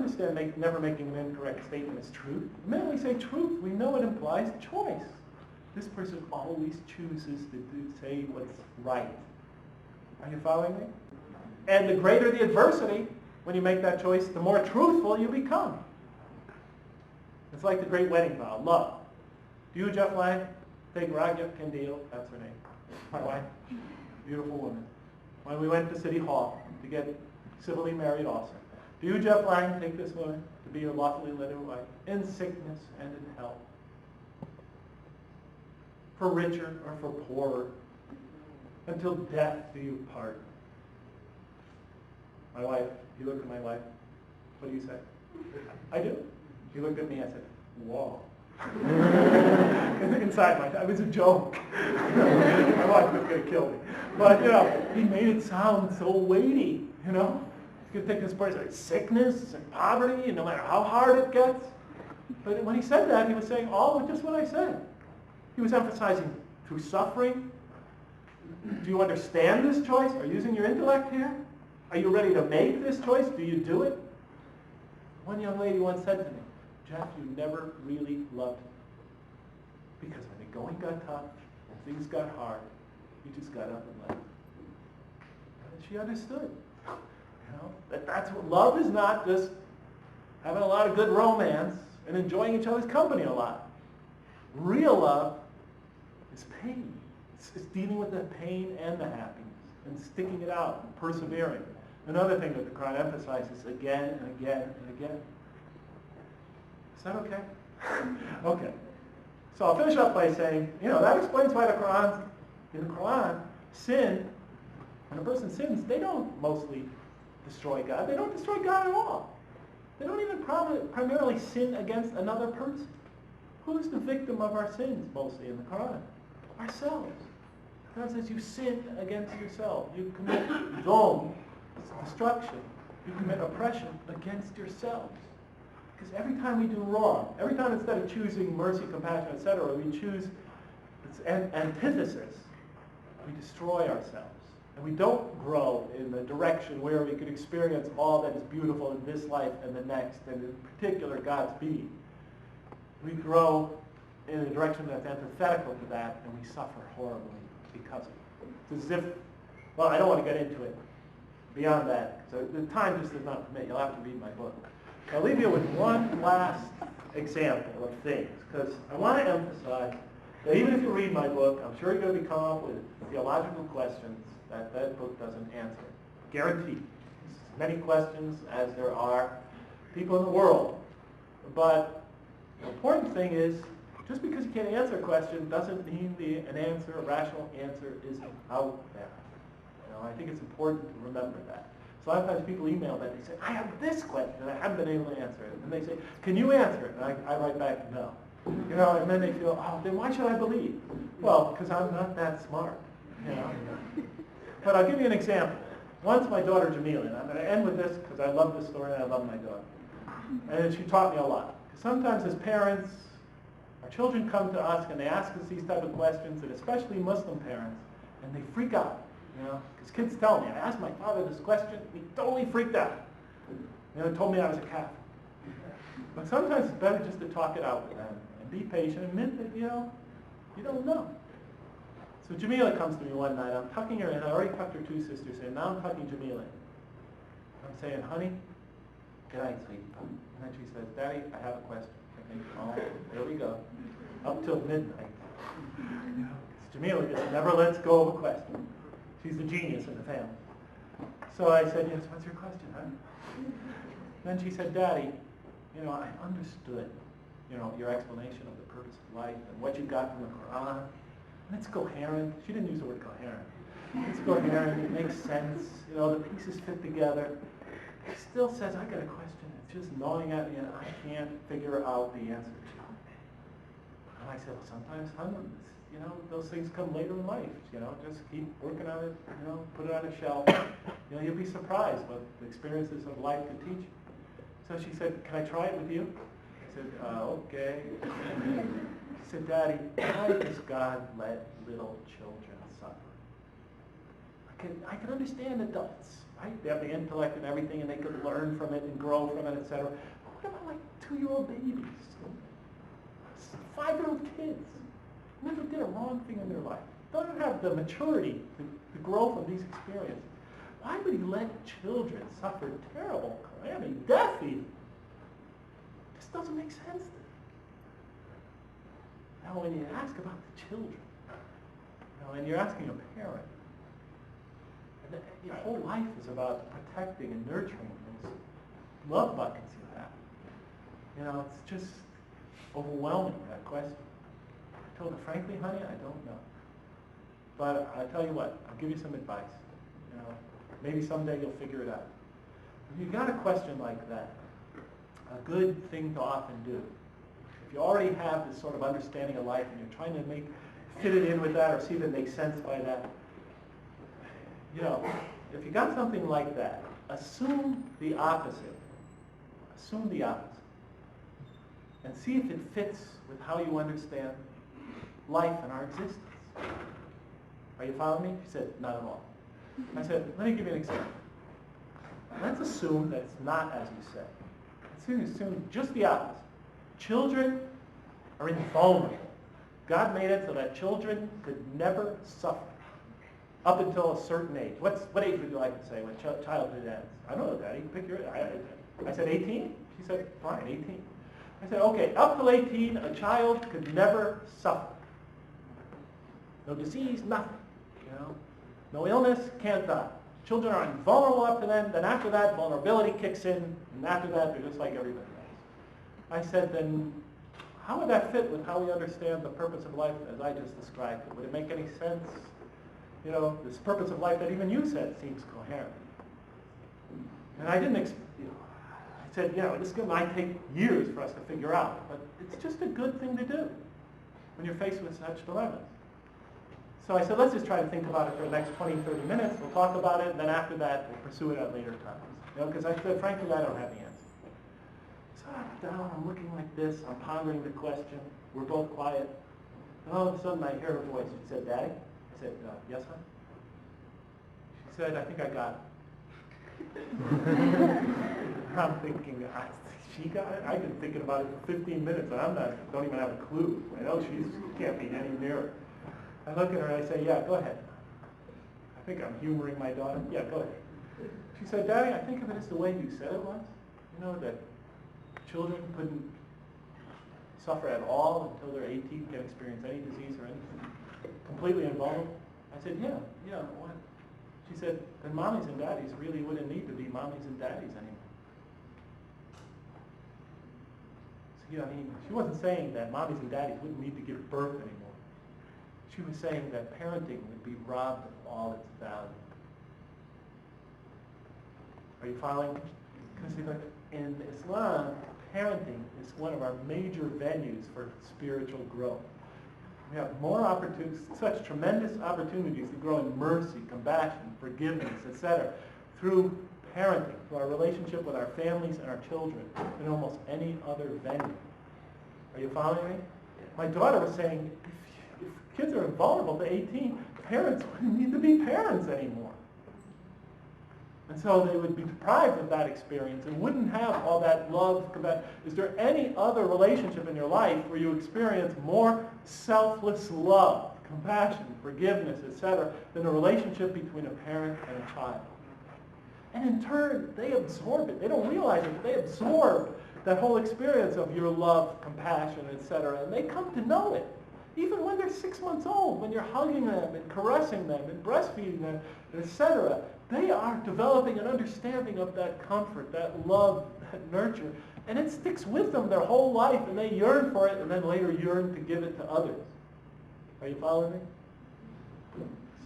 understand never making an incorrect statement is truth. The minute we say truth, we know it implies choice. This person always chooses to say what's right. Are you following me? And the greater the adversity, when you make that choice, the more truthful you become. It's like the great wedding vow, love. Do you, Jeff Lang, take Raja Kendeel, that's her name, my wife, beautiful woman, when we went to City Hall to get civilly married also. Do you, Jeff Lang, take this woman to be your lawfully wedded wife in sickness and in health, for richer or for poorer, until death do you part? My wife, he looked at my wife, what do you say? I do. He looked at me, I said, whoa. Inside it was a joke. My wife was going to kill me. But, he made it sound so weighty, You could think this person like sickness and poverty, and no matter how hard it gets. But when he said that, he was saying just what I said. He was emphasizing through suffering. Do you understand this choice? Are you using your intellect here? Are you ready to make this choice? Do you do it? One young lady once said to me, Jeff, you never really loved me. Because when the going got tough and things got hard, you just got up and left. And she understood. That's what love is, not just having a lot of good romance and enjoying each other's company a lot. Real love is pain. It's dealing with the pain and the happiness and sticking it out and persevering. Another thing that the Qur'an emphasizes again and again and again. Is that okay? Okay. So I'll finish up by saying, that explains why in the Qur'an, sin, when a person sins, they don't mostly destroy God. They don't destroy God at all. They don't even primarily sin against another person. Who's the victim of our sins mostly in the Qur'an? Ourselves. God says you sin against yourself. You commit dhulm, destruction. You commit oppression against yourselves. Because every time we do wrong, every time instead of choosing mercy, compassion, etc., we choose its antithesis, we destroy ourselves. And we don't grow in the direction where we could experience all that is beautiful in this life and the next, and in particular God's being. We grow in a direction that's antithetical to that, and we suffer horribly because of it. It's as if, I don't want to get into it beyond that, so the time just does not permit. You'll have to read my book. I'll leave you with one last example of things, because I want to emphasize that even if you read my book, I'm sure you're going to come up with theological questions that book doesn't answer. Guaranteed. As many questions as there are people in the world. But the important thing is, just because you can't answer a question doesn't mean a rational answer is out there. I think it's important to remember that. So a lot of times people email that, they say, I have this question, and I haven't been able to answer it. And they say, can you answer it? And I write back, no. And then they feel, then why should I believe? Well, because I'm not that smart. But I'll give you an example. Once my daughter Jamila, and I'm going to end with this because I love this story and I love my daughter. And she taught me a lot. Because sometimes as parents, our children come to us and they ask us these type of questions, and especially Muslim parents, and they freak out. Because kids tell me, I asked my father this question, and he totally freaked out. Told me I was a Catholic. But sometimes it's better just to talk it out with them and be patient and admit that, you don't know. So Jamila comes to me one night. I'm tucking her in. I already tucked her two sisters in. Now I'm tucking Jamila in. I'm saying, honey, good night, sweetie. And then she says, Daddy, I have a question. I think, there we go. Up till midnight. Jamila just never lets go of a question. She's the genius in the family. So I said, yes, what's your question, honey? Then she said, Daddy, I understood, your explanation of the purpose of life and what you got from the Qur'an. And it's coherent. She didn't use the word coherent. It's coherent. It makes sense. The pieces fit together. She still says, I got a question. It's just gnawing at me, and I can't figure out the answer to it. And I said, well, sometimes, those things come later in life. Just keep working on it. Put it on a shelf. You'll be surprised what the experiences of life can teach you. So she said, can I try it with you? I said, okay. She said, Daddy, why does God let little children suffer? I can understand adults. right? They have the intellect and everything, and they could learn from it and grow from it, etc. But what about like 2-year-old babies, 5-year-old kids, never did a wrong thing in their life, don't have the maturity to grow from these experiences? Why would he let children suffer terrible calamity, death even? This doesn't make sense to me. Now, when you ask about the children, and you're asking a parent, and your whole life is about protecting and nurturing those love buckets you have. It's just overwhelming, that question. I told her, frankly, honey, I don't know. But I'll tell you what, I'll give you some advice. Maybe someday you'll figure it out. If you've got a question like that, a good thing to often do, if you already have this sort of understanding of life and you're trying to fit it in with that or see if it makes sense by that, if you got something like that, assume the opposite. Assume the opposite. And see if it fits with how you understand life and our existence. Are you following me? She said, not at all. I said, let me give you an example. Let's assume that it's not as you say. Let's assume just the opposite. Children are invulnerable. God made it so that children could never suffer up until a certain age. What age would you like to say when childhood ends? I don't know, Daddy. Pick your age. I said 18? She said, fine, 18. I said, okay, up till 18, a child could never suffer. No disease, nothing. No illness, can't die. Children are invulnerable up to then after that, vulnerability kicks in, and after that, they're just like everybody else. I said, then how would that fit with how we understand the purpose of life as I just described it? Would it make any sense? This purpose of life that even you said seems coherent. And I didn't, I said, this might take years for us to figure out, but it's just a good thing to do when you're faced with such dilemmas. So I said, let's just try to think about it for the next 20, 30 minutes. We'll talk about it, and then after that, we'll pursue it at later times. Because I said, frankly, I don't have the answer. So I'm down, I'm looking like this, I'm pondering the question. We're both quiet. And all of a sudden, I hear her voice. She said, Daddy? I said, yes, hon? She said, I think I got it. I'm thinking, she got it? I've been thinking about it for 15 minutes, and don't even have a clue. I know she can't be any nearer. I look at her and I say, yeah, go ahead. I think I'm humoring my daughter. Yeah, go ahead. She said, Daddy, I think of it as the way you said it was. That children couldn't suffer at all until they're 18, can't experience any disease or anything. Completely invulnerable. I said, yeah, what? She said, then mommies and daddies really wouldn't need to be mommies and daddies anymore. So, she wasn't saying that mommies and daddies wouldn't need to give birth anymore. She was saying that parenting would be robbed of all its value. Are you following? Because in Islam, parenting is one of our major venues for spiritual growth. We have more opportunities, such tremendous opportunities to grow in mercy, compassion, forgiveness, etc., through parenting, through our relationship with our families and our children, than almost any other venue. Are you following me? My daughter was saying, if kids are vulnerable to 18, parents wouldn't need to be parents anymore. And so they would be deprived of that experience and wouldn't have all that love. Is there any other relationship in your life where you experience more selfless love, compassion, forgiveness, etc., than a relationship between a parent and a child? And in turn, they absorb it. They don't realize it, but they absorb that whole experience of your love, compassion, etc., and they come to know it. Even when they're 6 months old, when you're hugging them and caressing them and breastfeeding them, etc., they are developing an understanding of that comfort, that love, that nurture, and it sticks with them their whole life, and they yearn for it, and then later yearn to give it to others. Are you following me?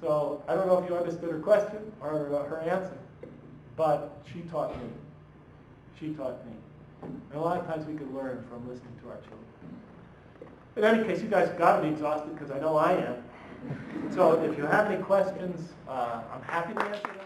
So I don't know if you understood her question or her answer, but she taught me. She taught me. And a lot of times we can learn from listening to our children. In any case, you guys got to be exhausted because I know I am. So if you have any questions, I'm happy to answer them.